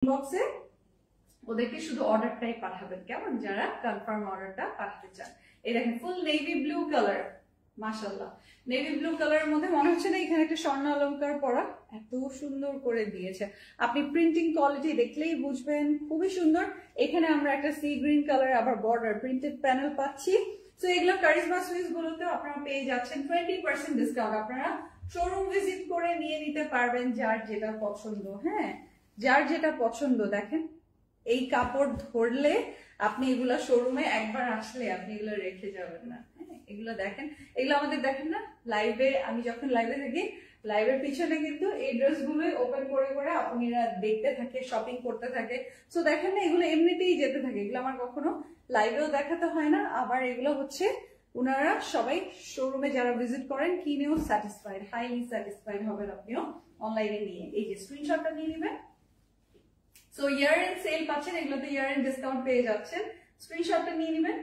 বক্সে ওদেরকে শুধু অর্ডারটাই পাঠাবেন, কেমন, যারা কনফার্ম অর্ডারটা পাঠাতে চান। এই দেখেন ফুল নেভি ব্লু কালার, মাশাআল্লাহ নেভি ব্লু কালারের মধ্যে মনে হচ্ছে না এখানে একটা স্বর্ণ অলংকার পরা, এত সুন্দর করে দিয়েছে। আপনি প্রিন্টিং কোয়ালিটি দেখলেই বুঝবেন, খুবই সুন্দর। এখানে আমরা একটা সি গ্রিন কালার আবার বর্ডার প্রিন্টেড প্যানেল পাচ্ছি। তো এগুলো কারিজমা সুইস গুলোতে আপনারা পেয়ে যাচ্ছেন 20% ডিসকাউন্ট। আপনারা শোরুম ভিজিট করে নিয়ে নিতে পারবেন যার যেটা পছন্দ। হ্যাঁ, যার যেটা পছন্দ। দেখেন এই কাপড় ধরলে আপনি এগুলা শোরুমে একবার আসলে আপনি এগুলো রেখে যাবেন না। হ্যাঁ, এগুলো দেখেন, এগুলো আমাদের দেখেন না লাইভে, আমি যখন লাইভে থাকি লাইভের পিছনে কিন্তু এই ড্রেস গুলো ওপেন করে করে আপনারা দেখতে থাকে, শপিং করতে থাকে। তো দেখেন না এগুলো এমনিতেই যেতে থাকে, এগুলো আমার কখনো লাইভেও দেখাতে হয় না। আবার এগুলো হচ্ছে ওনারা সবাই শোরুমে যারা ভিজিট করেন কিনেও স্যাটিসফাইড, হাইলি স্যাটিসফাইড হবেন আপনিও অনলাইনে নিয়ে। এই যে স্ক্রিনশটটা নিয়ে নেবেন। সো ইয়ার এন্ড সেল পাচ্ছেন, এগুলোতে ইয়ার এন্ড ডিসকাউন্ট পেয়ে যাচ্ছেন, স্ক্রিনশটটা নিয়ে নেবেন।